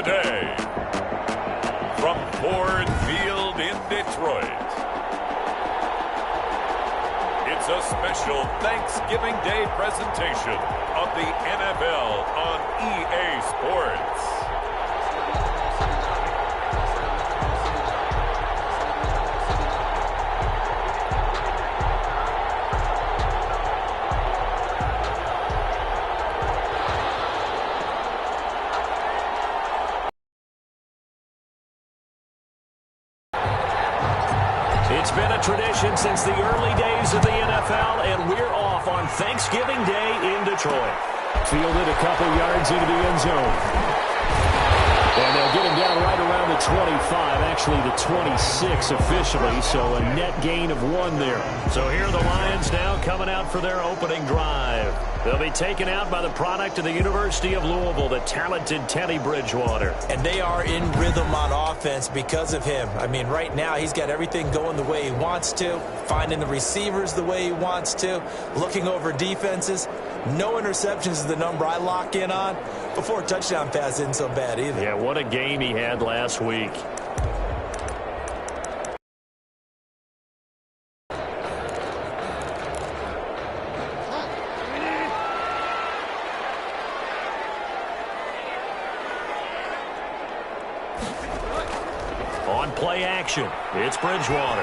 Today, from Ford Field in Detroit, it's a special Thanksgiving Day presentation of the NFL on EA Sports. It's been a tradition since the early days of the NFL, and we're off on Thanksgiving Day in Detroit. Fielded a couple yards into the end zone. And they'll get him down right around the 25, actually the 26 officially, so a net gain of 1 there. So here are the Lions now coming out for their opening drive. They'll be taken out by the product of the University of Louisville, the talented Teddy Bridgewater. And they are in rhythm on offense because of him. I mean, right now he's got everything going the way he wants to, finding the receivers the way he wants to, looking over defenses. No interceptions is the number I lock in on. Before a touchdown pass isn't so bad either. Yeah, what a game he had last week. On play action, it's Bridgewater.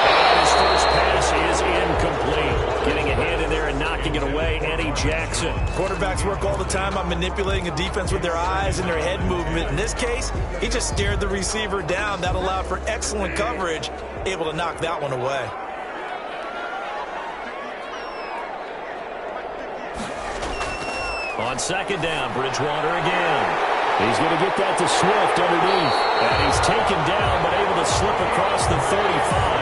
And his first pass is incomplete. Getting a hand in there and knocking it away, Eddie Jackson. Quarterbacks work all the time on manipulating a defense with their eyes and their head movement. In this case, he just stared the receiver down. That allowed for excellent coverage, able to knock that one away. On second down, Bridgewater again. He's going to get that to Swift underneath. And he's taken down, but able to slip across the 35.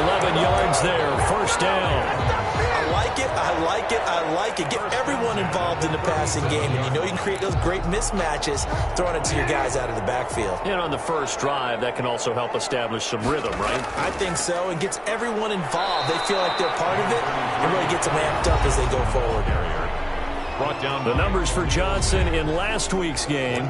11 yards there, first down. I like it, I like it, I like it. Get everyone involved in the passing game, and you know you can create those great mismatches throwing it to your guys out of the backfield. And on the first drive, that can also help establish some rhythm, right? I think so, and gets everyone involved. They feel like they're part of it, and really gets them amped up as they go forward. Brought down the numbers for Johnson in last week's game.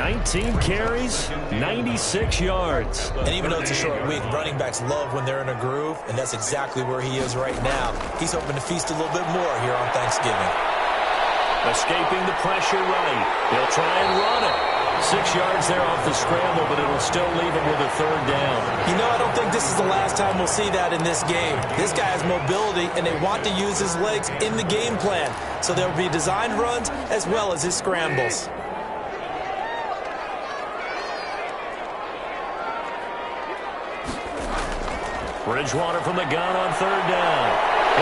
19 carries, 96 yards. And even though it's a short week, running backs love when they're in a groove, and that's exactly where he is right now. He's hoping to feast a little bit more here on Thanksgiving. Escaping the pressure right. He'll try and run it. 6 yards there off the scramble, but it'll still leave him with a third down. You know, I don't think this is the last time we'll see that in this game. This guy has mobility, and they want to use his legs in the game plan. So there will be designed runs as well as his scrambles. Bridgewater from the gun on third down.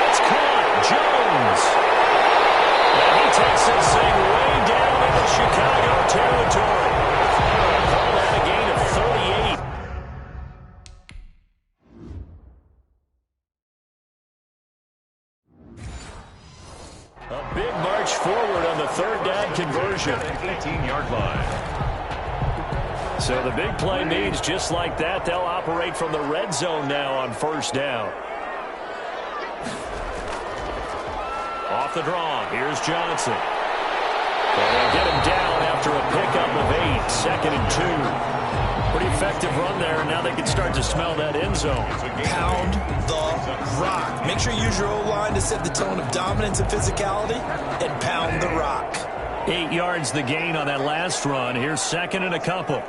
It's caught. Jones. And he takes this thing way down into Chicago territory. Call that a gain of 38. A big march forward on the third down conversion. 18-yard line. So the big play means just like that, they'll operate from the red zone now on first down. Off the draw, here's Johnson. And they'll get him down after a pickup of 8, 2nd and 2. Pretty effective run there, and now they can start to smell that end zone. Pound the rock. Make sure you use your O-line to set the tone of dominance and physicality, and pound the rock. 8 yards the gain on that last run. Here's 2nd and a couple.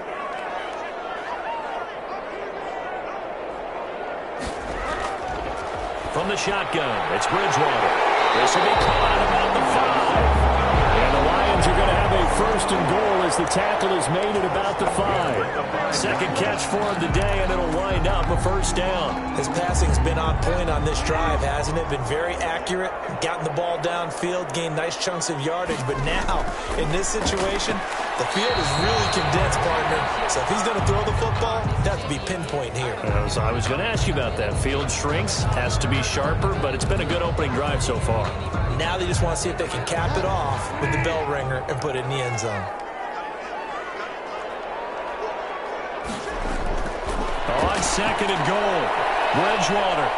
From the shotgun, it's Bridgewater. This will be caught at about the 5. And the Lions are going to have a first and goal as the tackle is made at about the 5. Second catch for him today, and it'll wind up a first down. His passing's been on point on this drive, hasn't it? Been very accurate, gotten the ball downfield, gained nice chunks of yardage. But now, in this situation, the field is really condensed, partner. So if he's going to throw the football, it has to be pinpoint here. I was going to ask you about that. Field shrinks, has to be sharper, but it's been a good opening drive so far. Now they just want to see if they can cap it off with the bell ringer and put it in the end zone. On 2nd and goal, Bridgewater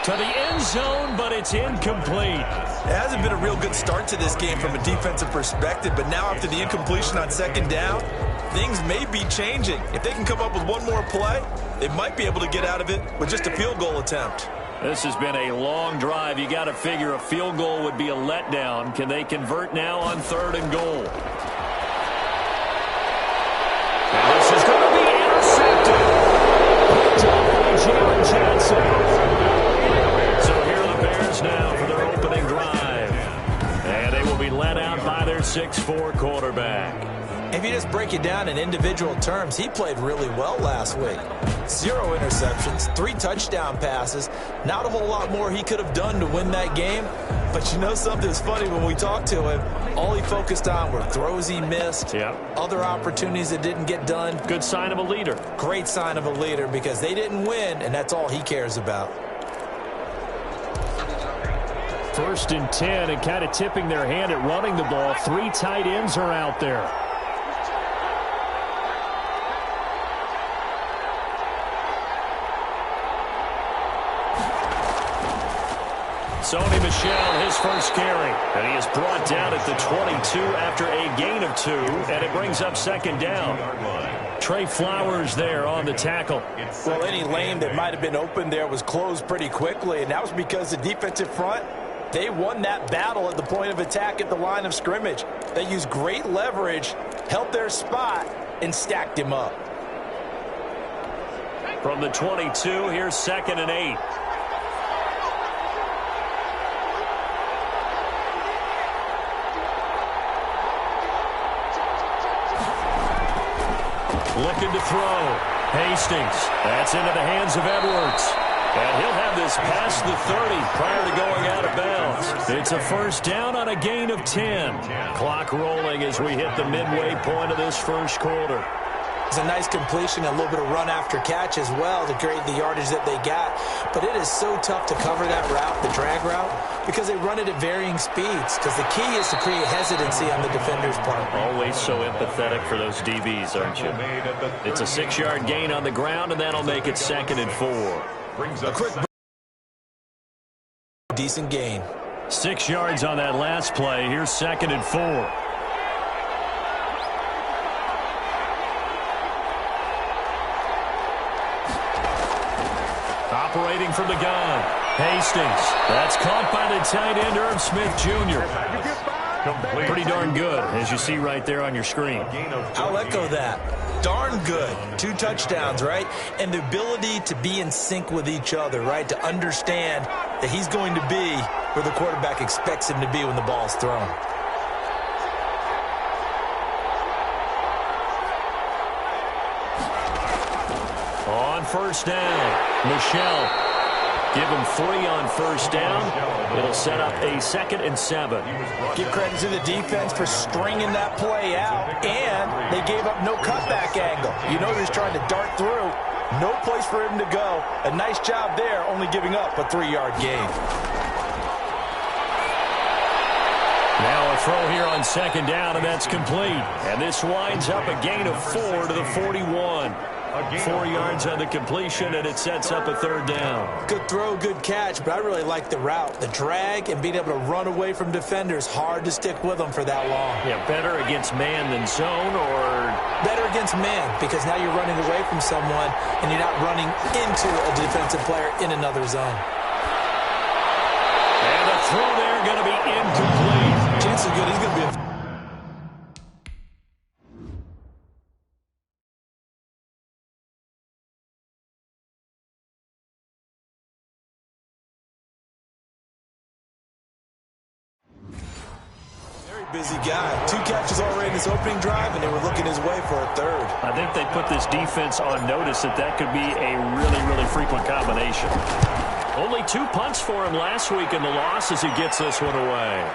to the end zone, but it's incomplete. It hasn't been a real good start to this game from a defensive perspective, but now after the incompletion on second down, things may be changing. If they can come up with one more play, they might be able to get out of it with just a field goal attempt. This has been a long drive. You got to figure a field goal would be a letdown. Can they convert now on 3rd and goal? And this is going to be intercepted. Picked up by Jalen Johnson. So here are the Bears now for their opening drive. And they will be led out by their 6'4" quarterback. If you just break it down in individual terms, he played really well last week. 0 interceptions, 3 touchdown passes. Not a whole lot more he could have done to win that game. But you know something's funny, when we talked to him, all he focused on were throws he missed, other opportunities that didn't get done. Good sign of a leader. Great sign of a leader, because they didn't win, and that's all he cares about. 1st and 10, and kind of tipping their hand at running the ball. 3 tight ends are out there. Sony Michel, his first carry. And he is brought down at the 22 after a gain of 2. And it brings up 2nd down. Trey Flowers there on the tackle. Well, any lane that might have been open there was closed pretty quickly. And that was because the defensive front, they won that battle at the point of attack at the line of scrimmage. They used great leverage, held their spot, and stacked him up. From the 22, here's 2nd and 8. Looking to throw. Hastings. That's into the hands of Edwards. And he'll have this past the 30 prior to going out of bounds. It's a 1st down on a gain of 10. Clock rolling as we hit the midway point of this 1st quarter. It's a nice completion, a little bit of run after catch as well to create the yardage that they got. But it is so tough to cover that route, the drag route, because they run it at varying speeds. Because the key is to create hesitancy on the defender's part. Always so empathetic for those DBs, aren't you? It's a 6-yard gain on the ground, and that'll make it 2nd and 4. A quick decent gain. 6 yards on that last play. Here's 2nd and 4. Operating from the gun. Hastings. That's caught by the tight end, Irv Smith Jr. Pretty darn good, as you see right there on your screen. I'll echo that. Darn good. 2 touchdowns, right? And the ability to be in sync with each other, right? To understand that he's going to be where the quarterback expects him to be when the ball's thrown. On 1st down, Michel. Give him 3 on 1st down. It'll set up a 2nd and 7. Give credit to the defense for stringing that play out, and they gave up no cutback angle. You know he was trying to dart through. No place for him to go. A nice job there, only giving up a 3-yard gain. Now a throw here on 2nd down, and that's complete. And this winds up a gain of 4 to the 41. 4 yards on the completion, and it sets up a 3rd down. Good throw, good catch, but I really like the route. The drag and being able to run away from defenders, hard to stick with them for that long. Yeah, better against man than zone, or? Better against man, because now you're running away from someone, and you're not running into a defensive player in another zone. And the throw there going to be incomplete. Chance is good. He's going to be a... busy guy. 2 catches already in this opening drive, and they were looking his way for a 3rd. I think they put this defense on notice that could be a really, really frequent combination. Only 2 punts for him last week in the loss as he gets this one away.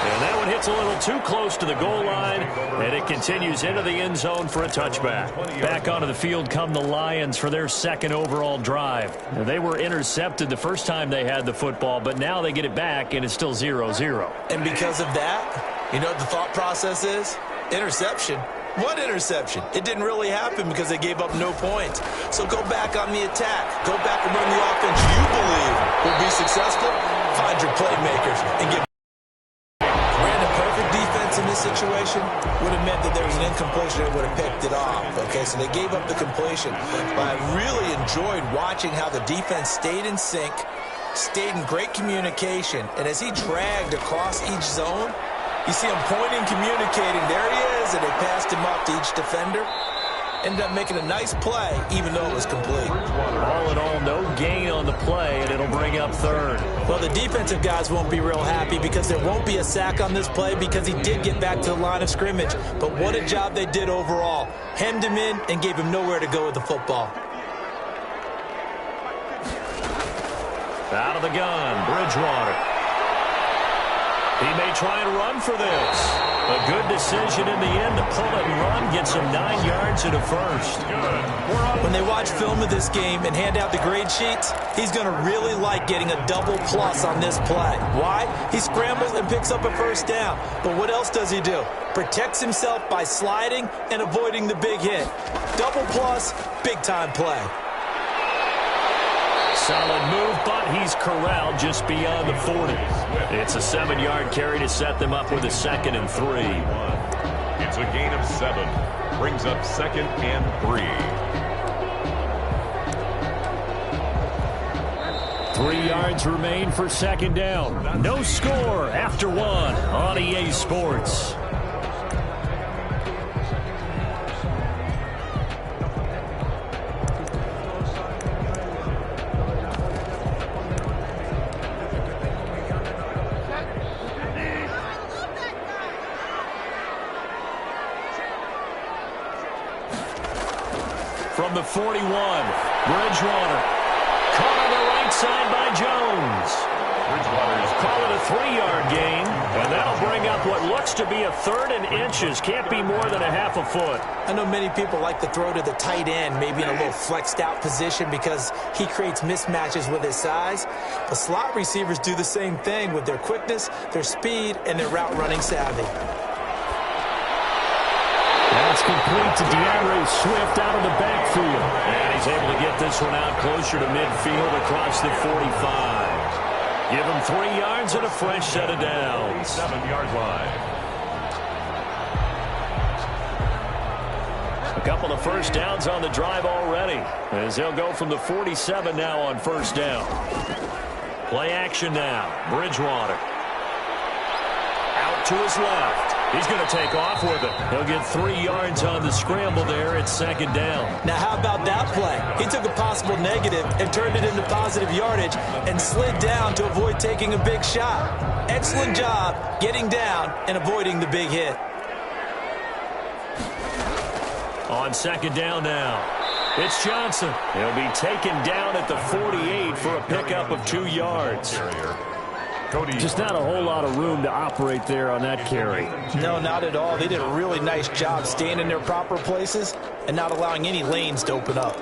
And that one hits a little too close to the goal line, and it continues into the end zone for a touchback. Back onto the field come the Lions for their 2nd overall drive. Now, they were intercepted the first time they had the football, but now they get it back, and it's still 0-0. And because of that, you know what the thought process is? Interception. What interception? It didn't really happen because they gave up no points. So go back on the attack. Go back and run the offense you believe will be successful. Find your playmakers and get ran a perfect defense in this situation would have meant that there was an incompletion that would have picked it off. Okay, so they gave up the completion. But I really enjoyed watching how the defense stayed in sync, stayed in great communication, and as he dragged across each zone, you see him pointing, communicating. There he is, and they passed him off to each defender. Ended up making a nice play, even though it was complete. All in all, no gain on the play, and it'll bring up third. Well, the defensive guys won't be real happy because there won't be a sack on this play because he did get back to the line of scrimmage. But what a job they did overall. Hemmed him in and gave him nowhere to go with the football. Out of the gun, Bridgewater. He may try and run for this. A good decision in the end to pull it and run, gets him 9 yards and a first. When they watch film of this game and hand out the grade sheets, he's going to really like getting a double plus on this play. Why? He scrambles and picks up a first down. But what else does he do? Protects himself by sliding and avoiding the big hit. Double plus, big-time play. Solid move, but he's corralled just beyond the 40. It's a 7-yard carry to set them up with a 2nd and 3. It's a gain of 7. Brings up 2nd and 3. 3 yards remain for 2nd down. No score after 1 on EA Sports. From the 41, Bridgewater. Caught on the right side by Jones. Bridgewater's call it a 3-yard gain, and that'll bring up what looks to be a 3rd and inches. Can't be more than a half a foot. I know many people like to throw to the tight end, maybe in a little flexed out position because he creates mismatches with his size. But slot receivers do the same thing with their quickness, their speed, and their route running savvy. That's complete to DeAndre Swift out of the backfield. And he's able to get this one out closer to midfield across the 45. Give him 3 yards and a fresh set of downs. 7-yard line. A couple of first downs on the drive already, as they'll go from the 47 now on 1st down. Play action now. Bridgewater. Out to his left. He's going to take off with it. He'll get 3 yards on the scramble there at 2nd down. Now, how about that play? He took a possible negative and turned it into positive yardage and slid down to avoid taking a big shot. Excellent job getting down and avoiding the big hit. On 2nd down now, it's Johnson. He'll be taken down at the 48 for a pickup of 2 yards. Just not a whole lot of room to operate there on that carry. No, not at all. They did a really nice job staying in their proper places and not allowing any lanes to open up.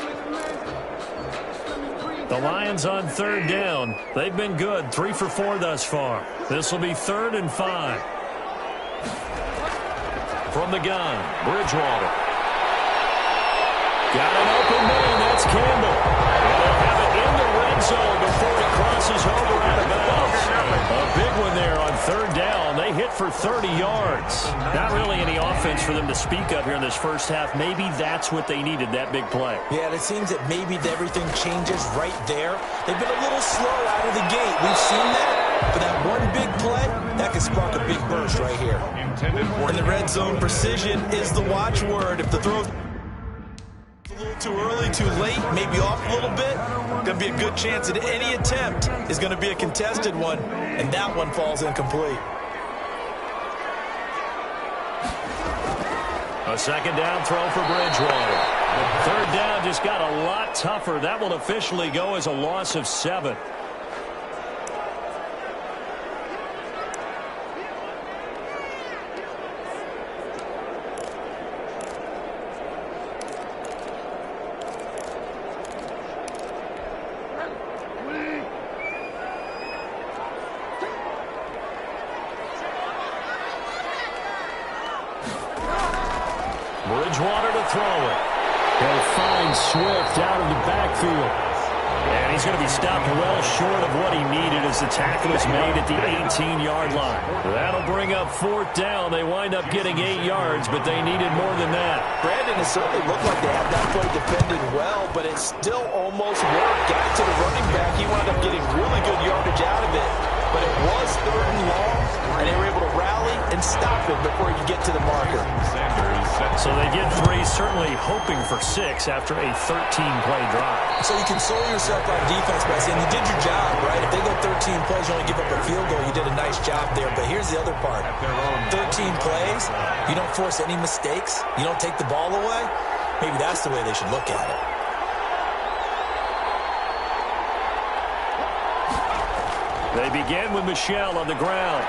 The Lions on 3rd down. They've been good, 3 for 4 thus far. This will be 3rd and 5. From the gun, Bridgewater. Got an open man, that's Campbell. They'll have it in the red zone before he crosses over out of bounds. A big one there on 3rd down. They hit for 30 yards. Not really any offense for them to speak of here in this first half. Maybe that's what they needed, that big play. Yeah, it seems that maybe everything changes right there. They've been a little slow out of the gate. We've seen that. But that one big play, that can spark a big burst right here. In the red zone, precision is the watchword. If the throw a little too early, too late, maybe off a little bit, going to be a good chance that any attempt is going to be a contested one, and that one falls incomplete. A 2nd down throw for Bridgewater. 3rd down just got a lot tougher. That will officially go as a loss of 7. field. And he's going to be stopped well short of what he needed as the tackle is made at the 18-yard line. That'll bring up 4th down. They wind up getting 8 yards, but they needed more than that. Brandon, it certainly looked like they had that play defended well, but it still almost worked. Got it to the running back. He wound up getting really good yardage out of it. But it was 3rd and long, and they were able to rally and stop him before he could get to the marker. So they get 3, certainly hoping for 6 after a 13-play drive. So you console yourself on defense by saying you did your job, right? If they go 13 plays, you only give up a field goal, you did a nice job there. But here's the other part. 13 plays, you don't force any mistakes, you don't take the ball away. Maybe that's the way they should look at it. They begin with Michel on the ground.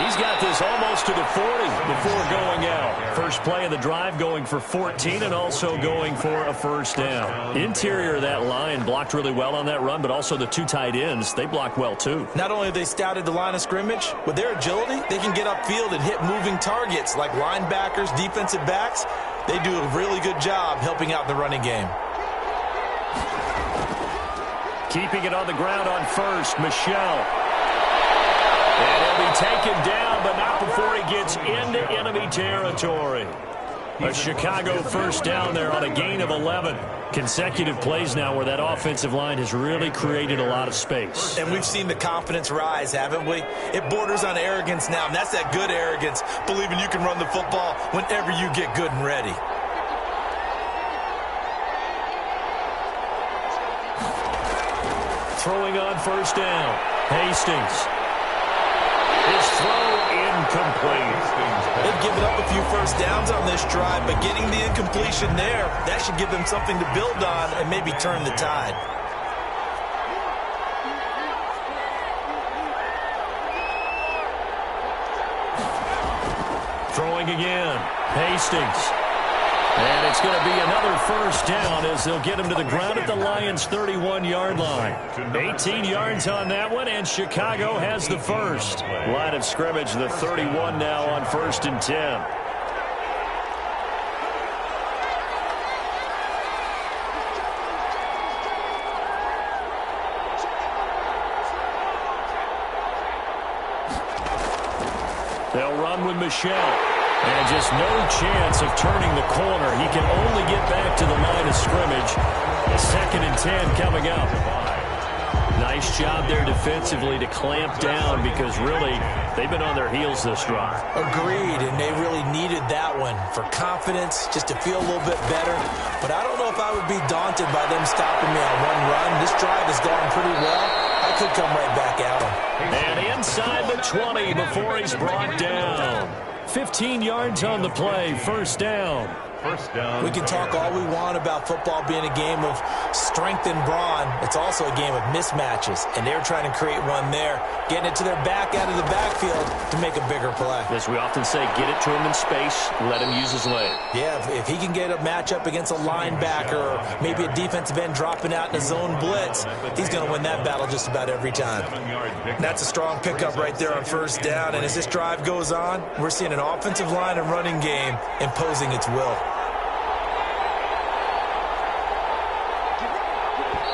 He's got this almost to the 40 before going out. First play of the drive going for 14 and also going for a 1st down. Interior of that line blocked really well on that run, but also the 2 tight ends, they blocked well too. Not only have they scouted the line of scrimmage, with their agility, they can get upfield and hit moving targets like linebackers, defensive backs. They do a really good job helping out the running game. Keeping it on the ground on 1st, Michel. And he'll be taken down, but not before he gets into enemy territory. A Chicago 1st down there on a gain of 11. Consecutive plays now where that offensive line has really created a lot of space. And we've seen the confidence rise, haven't we? It borders on arrogance now, and that's that good arrogance, believing you can run the football whenever you get good and ready. Throwing on 1st down, Hastings. His throw incomplete. They've given up a few 1st downs on this drive, but getting the incompletion there, that should give them something to build on and maybe turn the tide. Throwing again, Hastings. And it's going to be another 1st down as they'll get him to the ground at the Lions' 31-yard line. 18 yards on that one, and Chicago has the 1st. Line of scrimmage, the 31 now on 1st and 10. They'll run with Michel. And just no chance of turning the corner. He can only get back to the line of scrimmage. 2nd and 10 coming up. Nice job there defensively to clamp down because really they've been on their heels this drive. Agreed, and they really needed that one for confidence, just to feel a little bit better. But I don't know if I would be daunted by them stopping me on one run. This drive has gone pretty well. I could come right back at them. And inside the 20 before he's brought down. 15 yards on the play, 1st down. We can talk all we want about football being a game of strength and brawn. It's also a game of mismatches, and they're trying to create one there, getting it to their back out of the backfield to make a bigger play. As we often say, get it to him in space, let him use his leg. Yeah, if he can get a matchup against a linebacker or maybe a defensive end dropping out in a zone blitz, he's going to win that battle just about every time. That's a strong pickup right there on 1st down, and as this drive goes on, we're seeing an offensive line and running game imposing its will.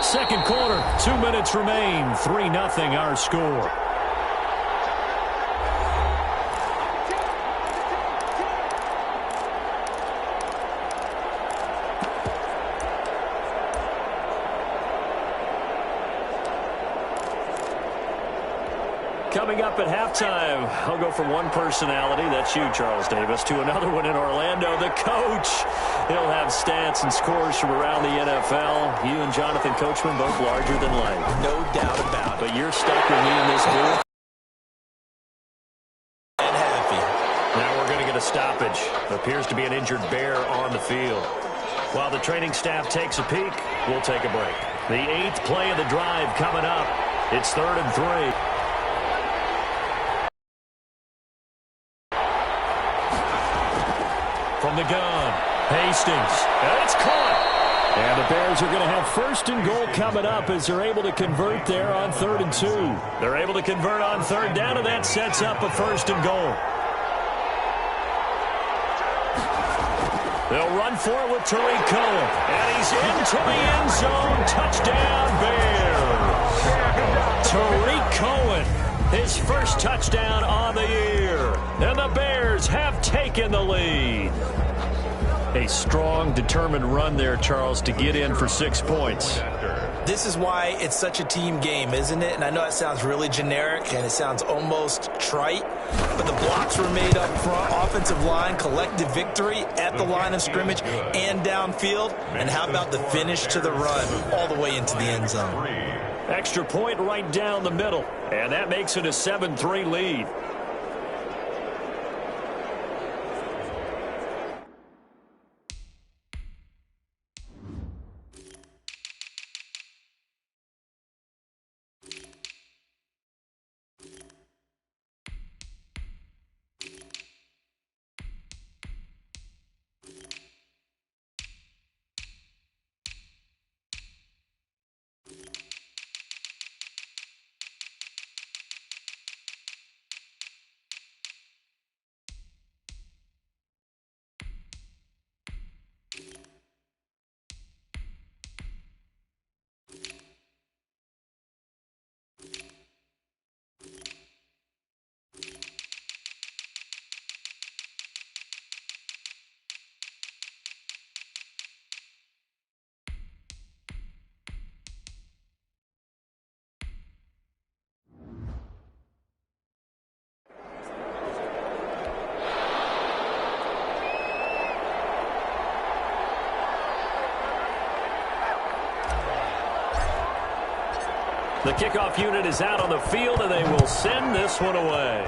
2nd quarter, 2 minutes remain, 3-0 our score. Coming up at halftime, I'll go from one personality, that's you, Charles Davis, to another one in Orlando, the coach. He'll have stats and scores from around the NFL. You and Jonathan Coachman both larger than life. No doubt about it. But you're stuck with me in this booth. And happy. Now we're going to get a stoppage. Appears to be an injured Bear on the field. While the training staff takes a peek, we'll take a break. The 8th play of the drive coming up. It's 3rd and 3. From the gun, Hastings, and it's caught. And the Bears are going to have 1st and goal coming up as they're able to convert there on 3rd and 2. They're able to convert on 3rd down, and that sets up a 1st and goal. They'll run for it with Tariq Cohen. And he's into the end zone. Touchdown, Bears. Tariq Cohen, his first touchdown on the year. And the Bears have taken the lead. A strong, determined run there, Charles, to get in for 6 points. This is why it's such a team game, isn't it? And I know it sounds really generic and it sounds almost trite, but the blocks were made up front, offensive line, collective victory at the line of scrimmage and downfield. And how about the finish to the run all the way into the end zone? Extra point right down the middle, and that makes it a 7-3 lead. The kickoff unit is out on the field, and they will send this one away.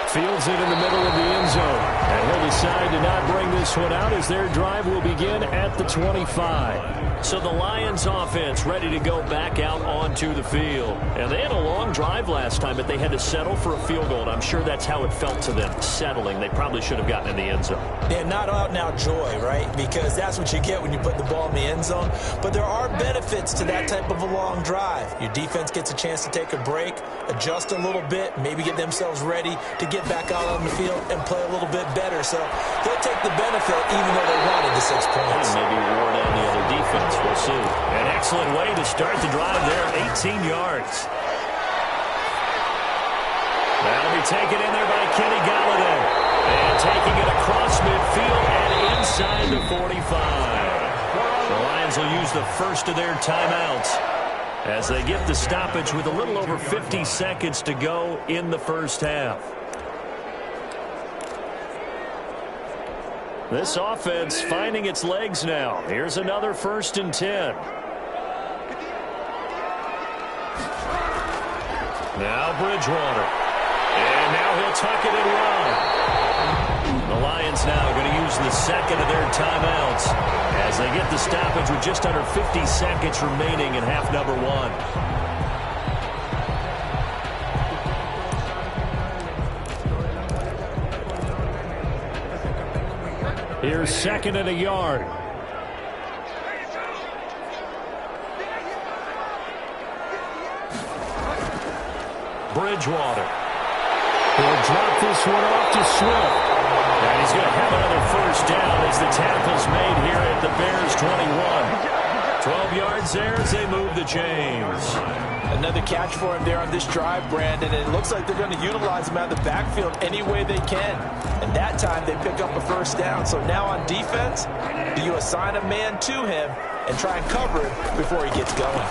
Fields it in the middle of the end zone. And he'll decide to not bring this one out as their drive will begin at the 25. So the Lions offense ready to go back out onto the field. And they had a long drive last time, but they had to settle for a field goal. And I'm sure that's how it felt to them, settling. They probably should have gotten in the end zone. Yeah, not out-and-out joy, right? Because that's what you get when you put the ball in the end zone. But there are benefits to that type of a long drive. Your defense gets a chance to take a break, adjust a little bit, maybe get themselves ready to get back out on the field and play a little bit better. So they'll take the benefit even though they wanted the 6 points. Maybe wore down the other defense. We'll see. An excellent way to start the drive there, 18 yards. That'll be taken in there by Kenny Golladay. And taking it across midfield and inside the 45. The Lions will use the first of their timeouts as they get the stoppage with a little over 50 seconds to go in the first half. This offense finding its legs now. Here's another 1st and 10. Now Bridgewater. And now he'll tuck it and run. The Lions now going to use the second of their timeouts as they get the stoppage with just under 50 seconds remaining in half number 1. Here's 2nd and a yard. Bridgewater. He'll drop this one off to Swift. And he's going to have another first down as the tackle's made here at the Bears 21. 12 yards there as they move the chains. Another catch for him there on this drive, Brandon. And it looks like they're going to utilize him out of the backfield any way they can. And that time they pick up a first down. So now on defense, do you assign a man to him and try and cover him before he gets going?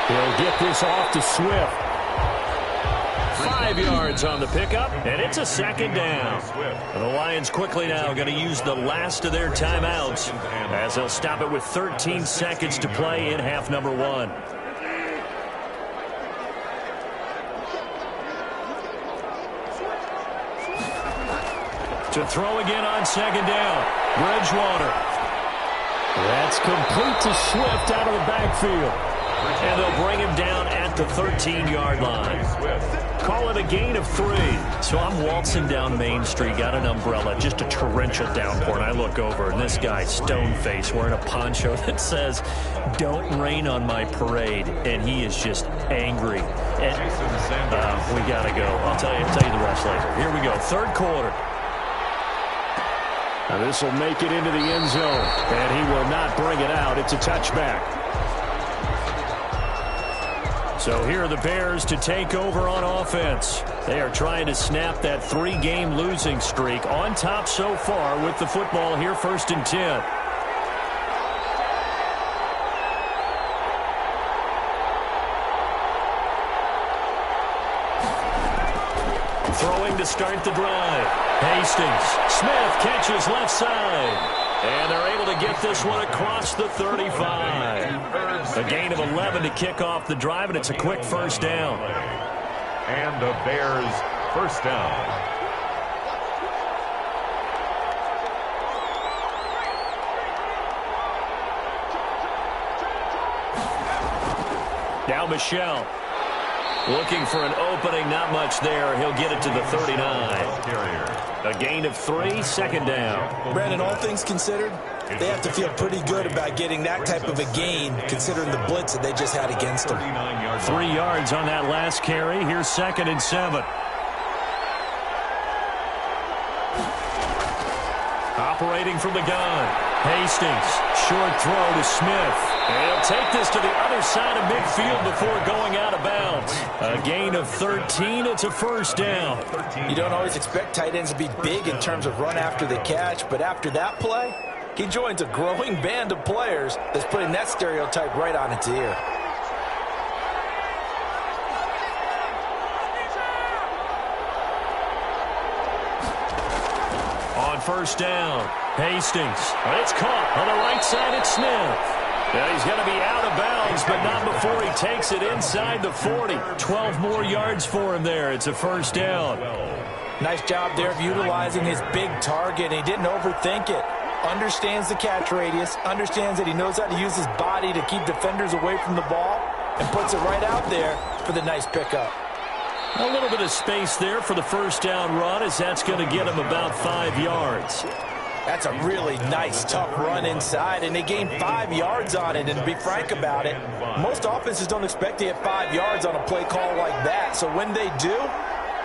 He'll get this off to Swift. 5 yards on the pickup, and it's a 2nd down. And the Lions quickly now going to use the last of their timeouts as they'll stop it with 13 seconds to play in half number 1. To throw again on 2nd down. Bridgewater. That's complete to Swift out of the backfield. And they'll bring him down at the 13-yard line. Call it a gain of 3. So I'm waltzing down Main Street, got an umbrella, just a torrential downpour, and I look over, and this guy, stone-faced, wearing a poncho that says, "Don't rain on my parade," and he is just angry. And, we got to go. I'll tell you the rest later. Here we go, 3rd quarter. Now this will make it into the end zone, and he will not bring it out. It's a touchback. So here are the Bears to take over on offense. They are trying to snap that 3-game losing streak. On top so far with the football here, 1st and 10. Throwing to start the drive. Hastings. Smith catches left side. And they're able to get this one across the 35. A gain of 11 to kick off the drive, and it's a quick first down. And the Bears first down. Now Michel. Looking for an opening, not much there. He'll get it to the 39. A gain of 3, 2nd down. Brandon, all things considered, they have to feel pretty good about getting that type of a gain, considering the blitz that they just had against them. 3 yards on that last carry. Here's 2nd and 7. Operating from the gun. Hastings. Short throw to Smith. And he'll take this to the other side of midfield before going out of bounds. A gain of 13. It's a first down. You don't always expect tight ends to be big in terms of run after the catch, but after that play, he joins a growing band of players that's putting that stereotype right on its ear. On first down, Hastings. It's caught on the right side. It's Smith. Now he's going to be out of bounds, but not before he takes it inside the 40. 12 more yards for him there. It's a first down. Nice job there of utilizing his big target. He didn't overthink it. Understands the catch radius. Understands that he knows how to use his body to keep defenders away from the ball. And puts it right out there for the nice pickup. A little bit of space there for the first down run, as that's going to get him about 5 yards. That's a really nice, tough run inside, and they gained 5 yards on it. And to be frank about it, most offenses don't expect to get 5 yards on a play call like that. So when they do,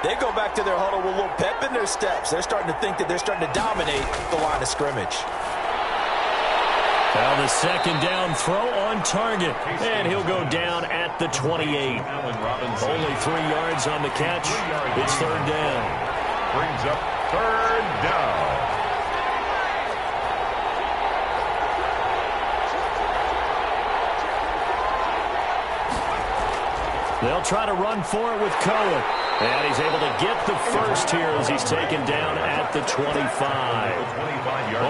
they go back to their huddle with a little pep in their steps. They're starting to think that they're starting to dominate the line of scrimmage. Now the second down throw on target, and he'll go down at the 28. Only 3 yards on the catch. It's third down. Brings up third down. They'll try to run for it with Cohen. And he's able to get the first here as he's taken down at the 25.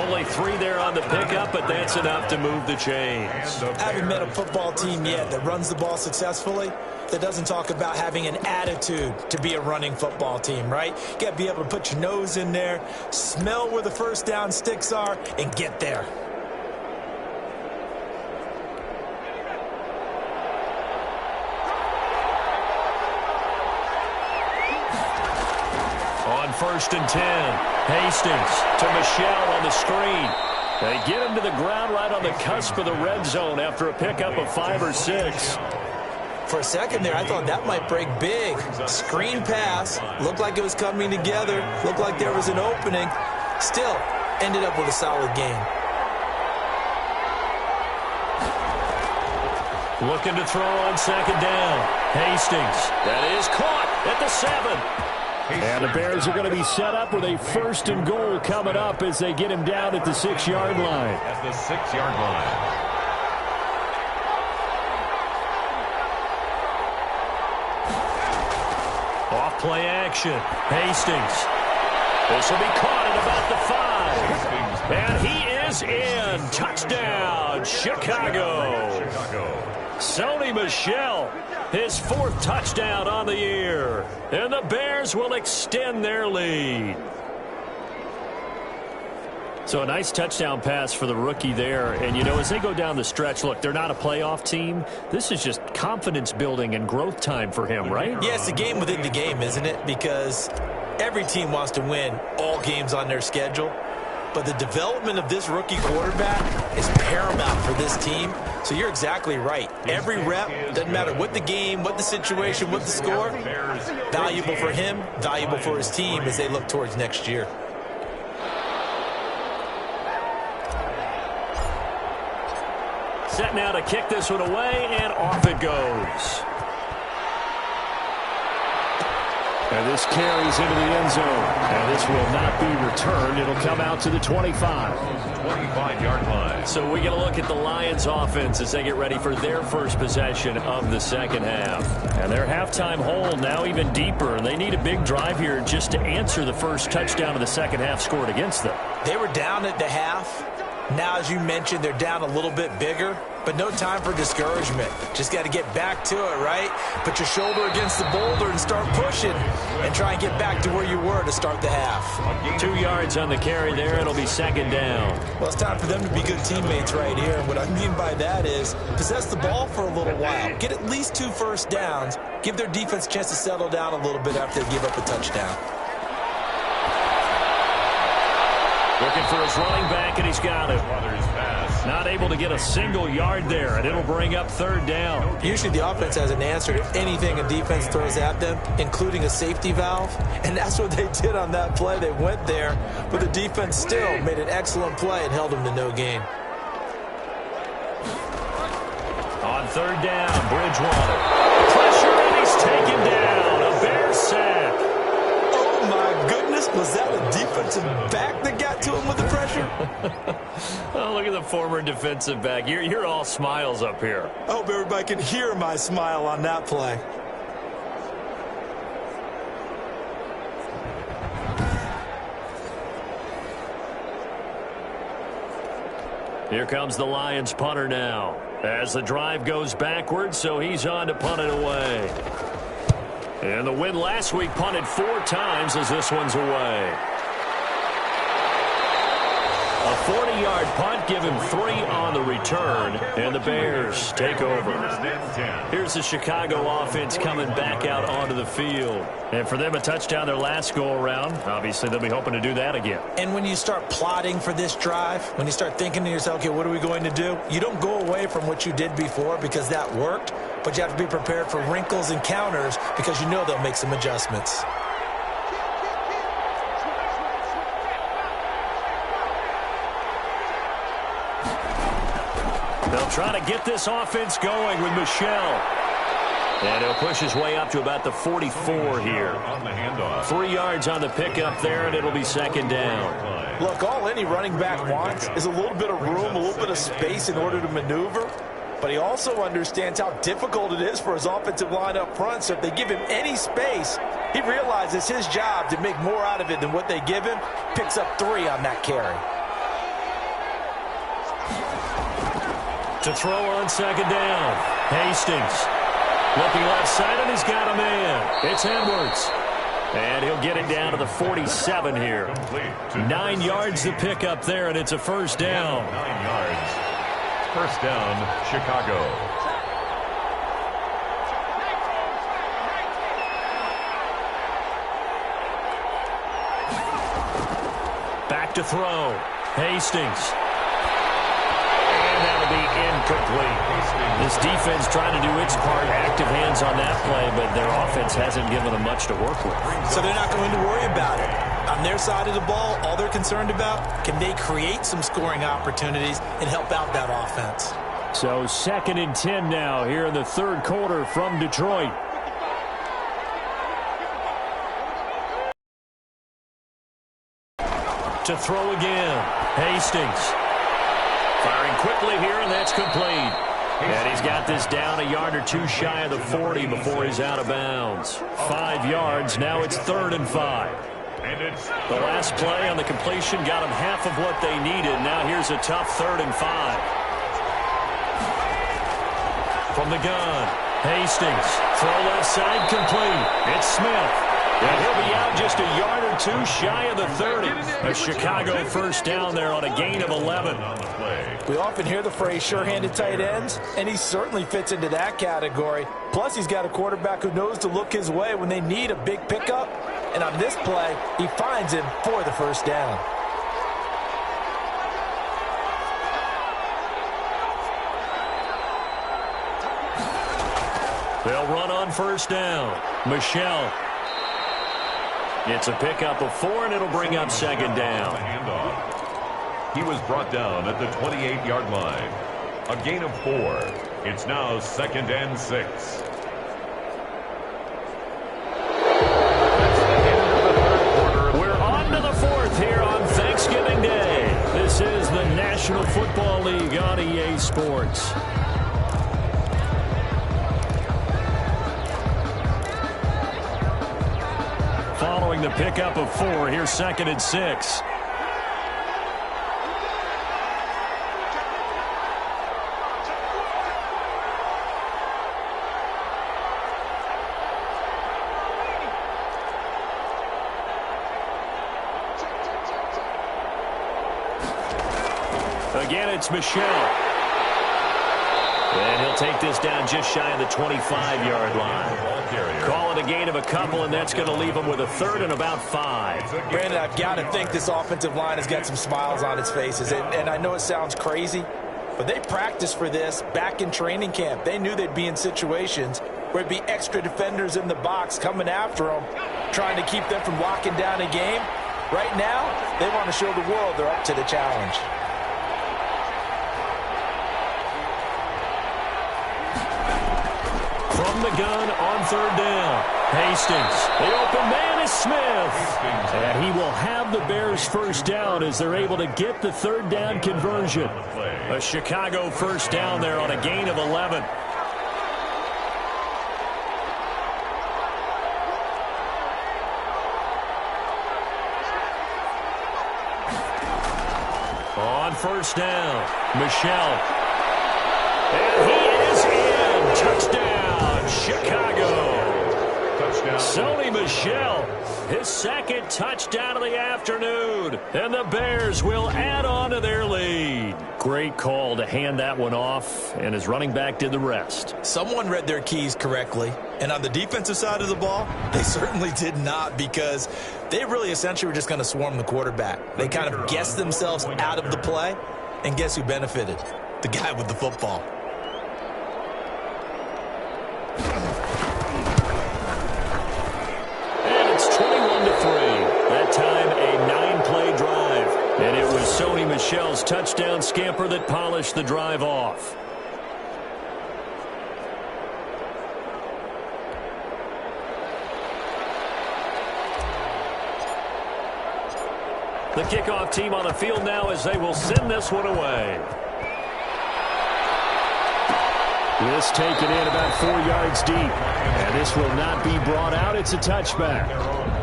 Only 3 there on the pickup, but that's enough to move the chains. I haven't met a football team yet that runs the ball successfully that doesn't talk about having an attitude to be a running football team, right? You got to be able to put your nose in there, smell where the first down sticks are, and get there. First and 10. Hastings to Michel on the screen. They get him to the ground right on the cusp of the red zone after a pickup of 5 or 6. For a second there, I thought that might break big. Screen pass. Looked like it was coming together. Looked like there was an opening. Still, ended up with a solid game. Looking to throw on second down. Hastings. That is caught at the 7. And the Bears are going to be set up with a first and goal coming up as they get him down at the 6-yard line. At the 6-yard line. Off play action. Hastings. This will be caught at about the 5. And he is in. Touchdown, Chicago. Sony Michel. His 4th touchdown on the year. And the Bears will extend their lead. So a nice touchdown pass for the rookie there. And, you know, as they go down the stretch, look, they're not a playoff team. This is just confidence building and growth time for him, right? Yeah, it's a game within the game, isn't it? Because every team wants to win all games on their schedule. But the development of this rookie quarterback is paramount for this team. So you're exactly right. Every rep, doesn't matter what the game, what the situation, what the score, valuable for him, valuable for his team as they look towards next year. Set now to kick this one away, and off it goes. And this carries into the end zone. And this will not be returned. It'll come out to the 25. 25-yard line. So we get a look at the Lions offense as they get ready for their first possession of the second half. And their halftime hole now even deeper. And they need a big drive here just to answer the first touchdown of the second half scored against them. They were down at the half. Now, as you mentioned, they're down a little bit bigger, but no time for discouragement. Just got to get back to it, right? Put your shoulder against the boulder and start pushing and try and get back to where you were to start the half. 2 yards on the carry there. It'll be second down. Well, it's time for them to be good teammates right here. And what I mean by that is possess the ball for a little while. Get at least 2 first downs. Give their defense a chance to settle down a little bit after they give up a touchdown. Looking for his running back, and he's got it. Not able to get a single yard there, and it'll bring up third down. Usually the offense has an answer to anything a defense throws at them, including a safety valve. And that's what they did on that play. They went there, but the defense still made an excellent play and held them to no gain. On third down, Bridgewater. Pressure, and he's taken down. A Bear sack. Oh, my goodness. Was that a defensive back that got to him with the pressure? Oh, look at the former defensive back. You're all smiles up here. I hope everybody can hear my smile on that play. Here comes the Lions punter now. As the drive goes backwards, so he's on to punt it away. And the win last week punted 4 times as this one's away. A 40-yard punt, give him 3 on the return, and the Bears take over. Here's the Chicago offense coming back out onto the field. And for them, a touchdown their last go-around. Obviously, they'll be hoping to do that again. And when you start plotting for this drive, when you start thinking to yourself, okay, what are we going to do? You don't go away from what you did before because that worked, but you have to be prepared for wrinkles and counters because you know they'll make some adjustments. They'll try to get this offense going with Michel. And he'll push his way up to about the 44 here. 3 yards on the pickup there, and it'll be second down. Look, all any running back wants is a little bit of room, a little bit of space in order to maneuver. But he also understands how difficult it is for his offensive line up front. So if they give him any space, he realizes his job to make more out of it than what they give him. Picks up 3 on that carry. To throw on second down, Hastings. Looking left side, and he's got a man. It's Edwards. And he'll get it down to the 47 here. 9 yards to pick up there, and it's a first down. 9 yards. First down, Chicago. Back to throw. Hastings. Incomplete. This defense trying to do its part. Active hands on that play, but their offense hasn't given them much to work with. So they're not going to worry about it. On their side of the ball, all they're concerned about, can they create some scoring opportunities and help out that offense? So 2nd and 10 now here in the third quarter from Detroit. To throw again. Hastings. Firing quickly here, and that's complete. And he's got this down a yard or 2 shy of the 40 before he's out of bounds. 5 yards. Now it's 3rd and 5. The last play on the completion got them half of what they needed. Now here's a tough 3rd and 5. From the gun, Hastings. Throw left side complete. It's Smith. And he'll be out just a yard or 2 shy of the 30. A Chicago first down there on a gain of 11. We often hear the phrase sure-handed tight ends, and he certainly fits into that category. Plus, he's got a quarterback who knows to look his way when they need a big pickup. And on this play, he finds him for the first down. They'll run on first down. Michel. It's a pickup of 4, and it'll bring up second down. He was brought down at the 28-yard line. A gain of 4. It's now 2nd and 6. We're on to the 4th here on Thanksgiving Day. This is the National Football League on EA Sports. Following the pickup of 4, here's 2nd and 6. Again, it's Michel. And he'll take this down just shy of the 25-yard line. Call it a gain of a couple, and that's going to leave him with a 3rd and about 5. Brandon, I've got to think this offensive line has got some smiles on its faces. And I know it sounds crazy, but they practiced for this back in training camp. They knew they'd be in situations where it'd be extra defenders in the box coming after them, trying to keep them from locking down a game. Right now, they want to show the world they're up to the challenge. From the gun on 3rd down. Hastings. The open man is Smith. And he will have the Bears first down as they're able to get the 3rd down conversion. A Chicago first down there on a gain of 11. On 1st down, Michel. And he is in. Touchdown, Chicago. Touchdown. Sony Michel, his 2nd touchdown of the afternoon. And the Bears will add on to their lead. Great call to hand that one off, and his running back did the rest. Someone read their keys correctly, and on the defensive side of the ball, they certainly did not, because they really essentially were just going to swarm the quarterback. They kind of guessed themselves out of the play, and guess who benefited? The guy with the football. And it's 21-3. That time a 9-play drive. And it was Sony Michel's touchdown scamper that polished the drive off. The kickoff team on the field now as they will send this one away. This taken in about 4 yards deep. And this will not be brought out. It's a touchback.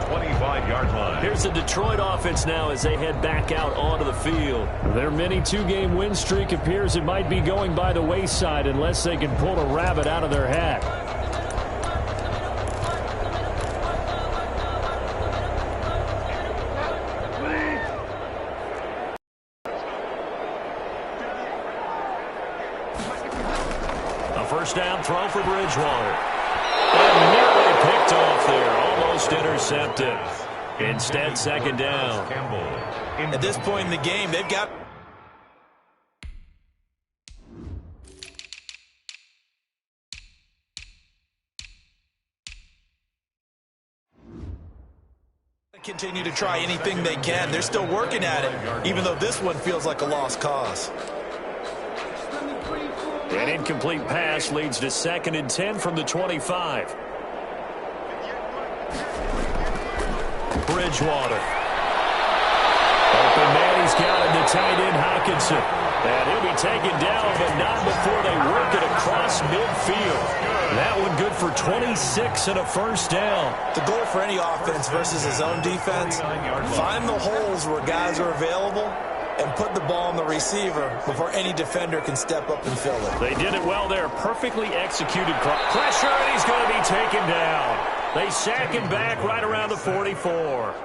25-yard line. Here's the Detroit offense now as they head back out onto the field. Their mini 2-game win streak appears it might be going by the wayside unless they can pull a rabbit out of their hat. First down throw for Bridgewater. And nearly picked off there. Almost intercepted. Instead, 2nd down. At this point in the game, they've got to continue to try anything they can. They're still working at it, even though this one feels like a lost cause. An incomplete pass leads to 2nd and 10 from the 25. Bridgewater. Open man, he's got him to tight end Hockenson. And he'll be taken down, but not before they work it across midfield. That one good for 26 and a first down. The goal for any offense versus his own defense, find the holes where guys are available and put the ball on the receiver before any defender can step up and fill it. They did it well there. Perfectly executed pressure, and he's going to be taken down. They sack him back right around the 44.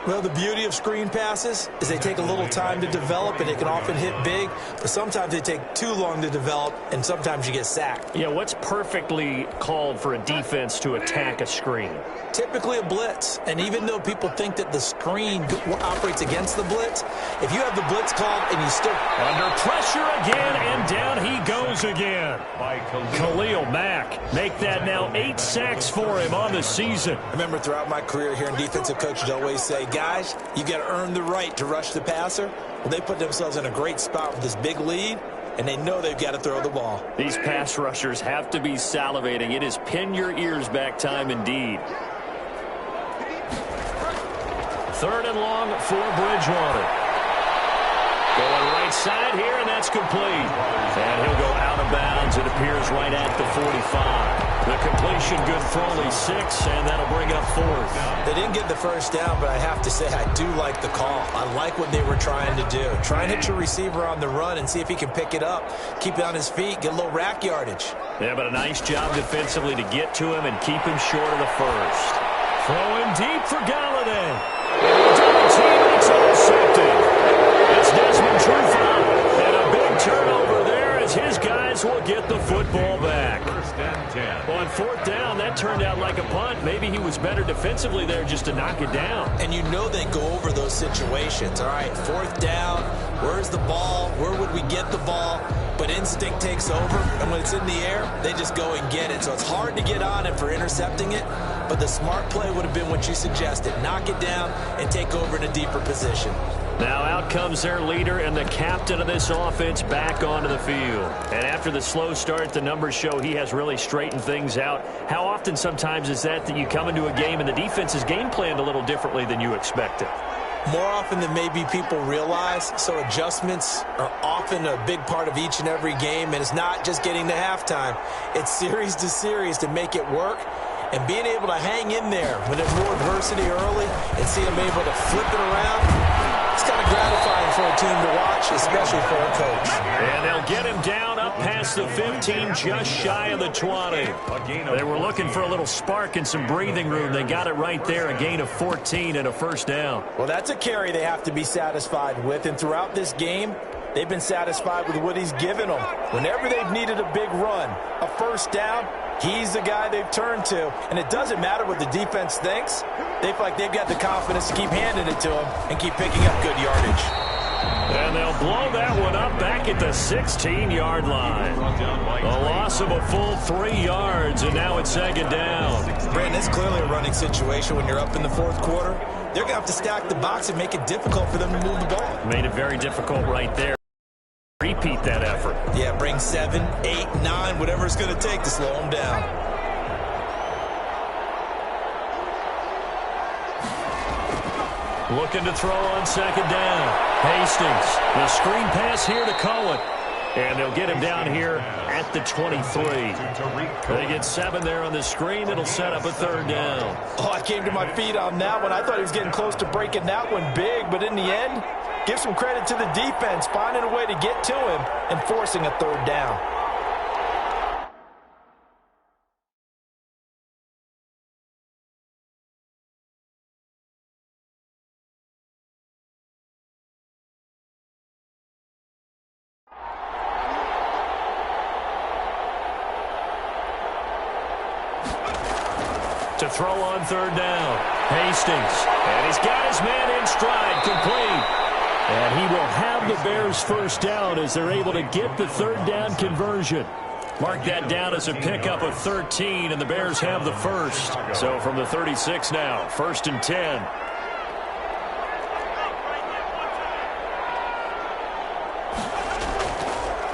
Well, the beauty of screen passes is they take a little time to develop, and they can often hit big, but sometimes they take too long to develop, and sometimes you get sacked. Yeah, what's perfectly called for a defense to attack a screen? Typically a blitz, and even though people think that the screen operates against the blitz, if you have the blitz called and you still... Under pressure again, and down he goes again. Khalil Mack, make that now 8 sacks for him on the season. I remember throughout my career here in defensive coach, I'd always say, guys, you got to earn the right to rush the passer. Well, they put themselves in a great spot with this big lead, and they know they've got to throw the ball. These pass rushers have to be salivating. It is pin your ears back time indeed. 3rd and long for Bridgewater. Going right side here, and that's complete. And he'll go out of bounds. It appears right at the 45. The completion good for only 6, and that'll bring up 4th. They didn't get the first down, but I have to say I do like the call. I like what they were trying to do. Try and hit your receiver on the run and see if he can pick it up, keep it on his feet, get a little rack yardage. Yeah, but a nice job defensively to get to him and keep him short of the first. Throwing deep for Galladay. Double team, it's intercepted. It's Desmond Trufant, and a big turnover there as his guys will get the football back. On 4th down, that turned out like a punt. Maybe he was better defensively there just to knock it down. And you know they go over those situations. All right, 4th down, where's the ball? Where would we get the ball? But instinct takes over, and when it's in the air, they just go and get it. So it's hard to get on it for intercepting it, but the smart play would have been what you suggested. Knock it down and take over in a deeper position. Now out comes their leader and the captain of this offense back onto the field. And after the slow start, the numbers show he has really straightened things out. How often sometimes is that you come into a game and the defense is game planned a little differently than you expected? More often than maybe people realize, so adjustments are often a big part of each and every game, and it's not just getting to halftime. It's series to series to make it work, and being able to hang in there when there's more adversity early and see them able to flip it around, it's kind of gratifying for a team to watch, especially for a coach. And they'll get him down up past the 15, just shy of the 20. They were looking for a little spark and some breathing room. They got it right there, a gain of 14 and a first down. Well, that's a carry they have to be satisfied with, and throughout this game, they've been satisfied with what he's given them. Whenever they've needed a big run, a first down, he's the guy they've turned to. And it doesn't matter what the defense thinks. They feel like they've got the confidence to keep handing it to him and keep picking up good yardage. And they'll blow that one up back at the 16-yard line. A loss of a full 3 yards, and now it's 2nd down. Brandon, it's clearly a running situation when you're up in the 4th quarter. They're going to have to stack the box and make it difficult for them to move the ball. Made it very difficult right there. Repeat that effort. Yeah, bring 7, 8, 9, whatever it's going to take to slow them down. Looking to throw on 2nd down. Hastings, the screen pass here to Cohen. And they'll get him down here at the 23. They get 7 there on the screen. It'll set up a 3rd down. Oh, I came to my feet on that one. I thought he was getting close to breaking that one big, but in the end, give some credit to the defense, finding a way to get to him and forcing a 3rd down. To throw on 3rd down. Hastings. And he's got his man in stride, complete. And he will have the Bears first down as they're able to get the 3rd down conversion. Mark that down as a pickup of 13, and the Bears have the first. So from the 36 now, 1st and 10.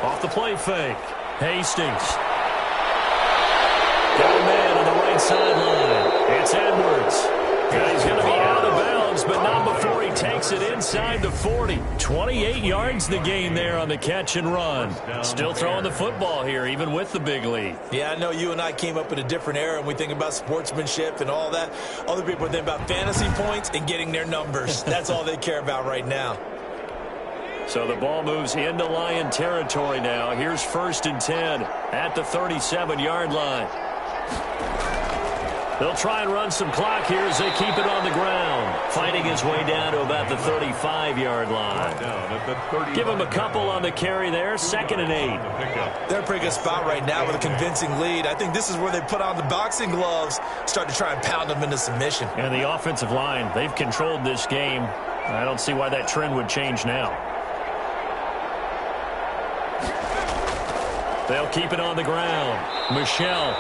Off the play fake. Hastings. Got a man on the right sideline. It's Edwards. And he's going to be out of bounds, but not before he takes it inside the 40. 28 yards the gain there on the catch and run. Still throwing the football here, even with the big lead. Yeah, I know you and I came up in a different era, and we think about sportsmanship and all that. Other people think about fantasy points and getting their numbers. That's all they care about right now. So the ball moves into Lion territory now. Here's 1st and 10 at the 37-yard line. They'll try and run some clock here as they keep it on the ground. Fighting his way down to about the 35-yard line. Give him a couple on the carry there. 2nd and 8. They're in a pretty good spot right now with a convincing lead. I think this is where they put on the boxing gloves, start to try and pound them into submission. And the offensive line, they've controlled this game. I don't see why that trend would change now. They'll keep it on the ground. Michel.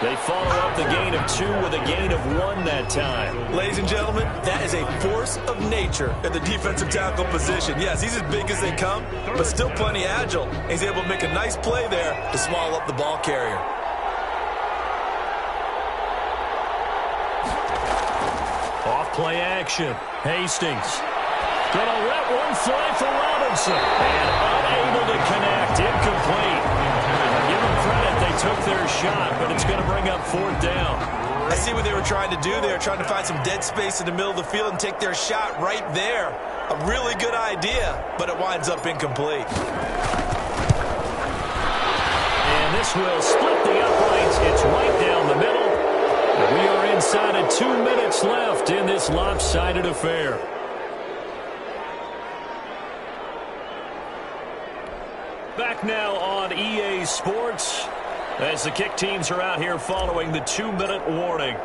They follow up the gain of 2 with a gain of 1 that time. Ladies and gentlemen, that is a force of nature at the defensive tackle position. Yes, he's as big as they come, but still plenty agile. He's able to make a nice play there to swallow up the ball carrier. Off play action. Hastings. Gonna let one fly for Robinson. And unable to connect. Incomplete. Give them credit. They took their shot, but it's going to bring up 4th down. I see what they were trying to do there, trying to find some dead space in the middle of the field and take their shot right there. A really good idea, but it winds up incomplete. And this will split the uprights. It's right down the middle. We are inside of 2 minutes left in this lopsided affair. Back now on EA Sports as the kick teams are out here following the 2-minute warning.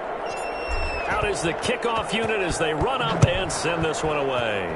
Out is the kickoff unit as they run up and send this one away.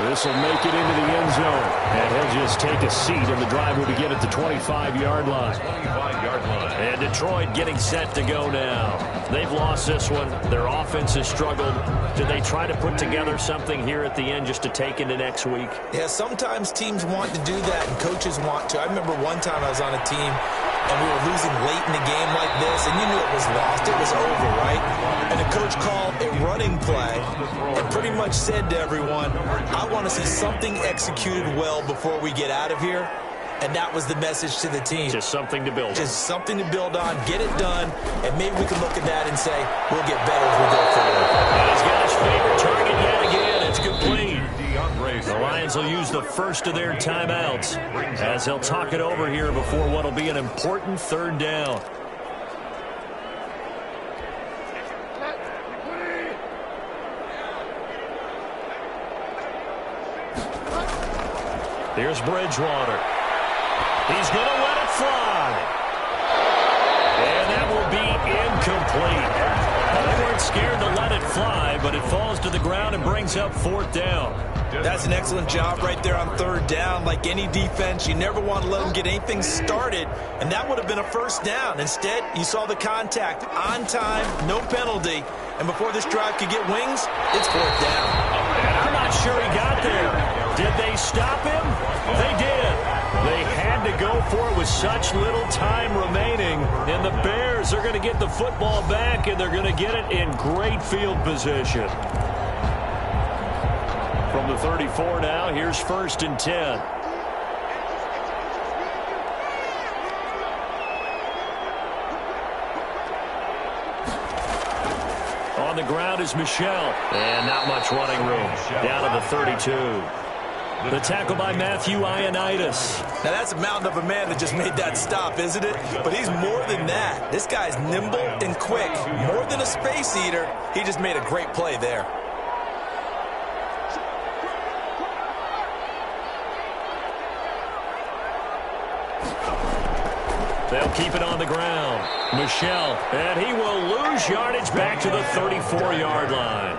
This will make it into the end zone. And he'll just take a seat, and the drive will begin at the 25-yard line. 25-yard line. And Detroit getting set to go now. They've lost this one. Their offense has struggled. Did they try to put together something here at the end just to take into next week? Yeah, sometimes teams want to do that, and coaches want to. I remember one time I was on a team, and we were losing late in the game like this, and you knew it was lost. It was over, right? And the coach called a running play and pretty much said to everyone, I want to see something executed well before we get out of here. And that was the message to the team. Just something to build on. Just something to build on, get it done, and maybe we can look at that and say, we'll get better as we go forward. And he's got his favorite target yet again. It's complete. The Lions will use the first of their timeouts as they'll talk it over here before what will be an important 3rd down. Here's Bridgewater. He's going to let it fly. And that will be incomplete. They weren't scared to let it fly, but it falls to the ground and brings up 4th down. That's an excellent job right there on 3rd down. Like any defense, you never want to let them get anything started, and that would have been a 1st down. Instead, you saw the contact on time, no penalty, and before this drive could get wings, it's 4th down. And I'm not sure he got there. Did they stop him? They did. They had to go for it with such little time remaining, and the Bears are going to get the football back, and they're going to get it in great field position. From the 34 now, here's 1st and 10. On the ground is Michel. And not much running room. Down to the 32. The tackle by Matthew Ioannidis. Now that's a mountain of a man that just made that stop, isn't it? But he's more than that. This guy's nimble and quick. More than a space eater. He just made a great play there. They'll keep it on the ground. Michel, and he will lose yardage back to the 34-yard line.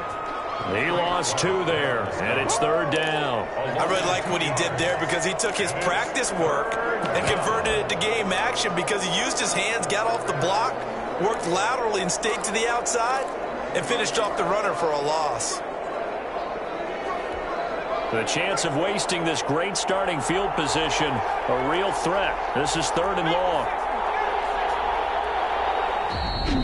He lost 2 there, and it's 3rd down. I really like what he did there because he took his practice work and converted it to game action because he used his hands, got off the block, worked laterally and stayed to the outside, and finished off the runner for a loss. The chance of wasting this great starting field position, a real threat. This is 3rd and long.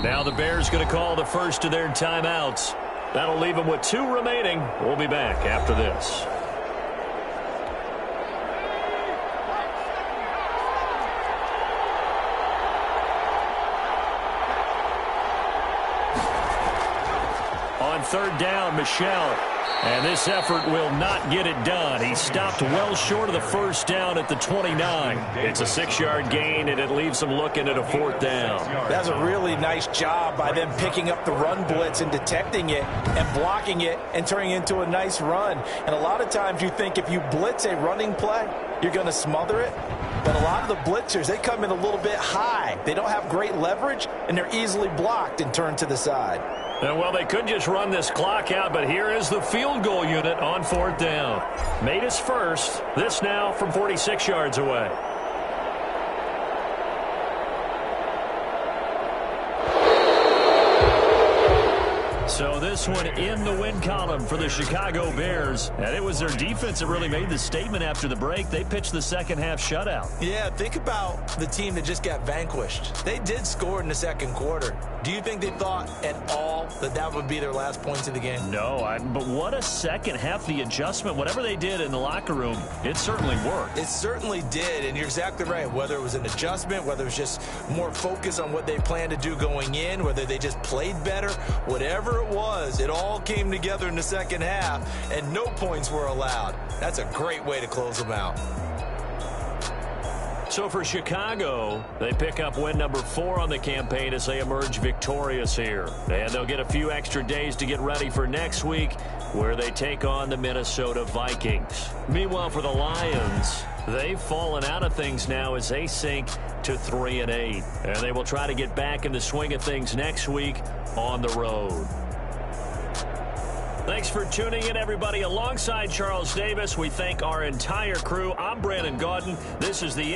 Now the Bears going to call the first of their timeouts. That'll leave them with 2 remaining. We'll be back after this. On 3rd down, Michel. And this effort will not get it done. He stopped well short of the 1st down at the 29. It's a 6-yard gain, and it leaves them looking at a 4th down. That's a really nice job by them picking up the run blitz and detecting it and blocking it and turning it into a nice run. And a lot of times you think if you blitz a running play, you're going to smother it. But a lot of the blitzers, they come in a little bit high. They don't have great leverage, and they're easily blocked and turned to the side. And well, they could just run this clock out, but here is the field goal unit on 4th down. Made his first. This now from 46 yards away. So this one in the win column for the Chicago Bears. And it was their defense that really made the statement after the break. They pitched the second half shutout. Yeah, think about the team that just got vanquished. They did score in the second quarter. Do you think they thought at all that that would be their last points of the game? No, but what a second half. The adjustment, whatever they did in the locker room, it certainly worked. It certainly did, and you're exactly right. Whether it was an adjustment, whether it was just more focus on what they planned to do going in, whether they just played better, whatever it was, it all came together in the second half, and no points were allowed. That's a great way to close them out. So for Chicago, they pick up win number 4 on the campaign as they emerge victorious here. And they'll get a few extra days to get ready for next week, where they take on the Minnesota Vikings. Meanwhile, for the Lions, they've fallen out of things now as they sink to 3-8. And they will try to get back in the swing of things next week on the road. Thanks for tuning in, everybody. Alongside Charles Davis, we thank our entire crew. I'm Brandon Gaudin. This is the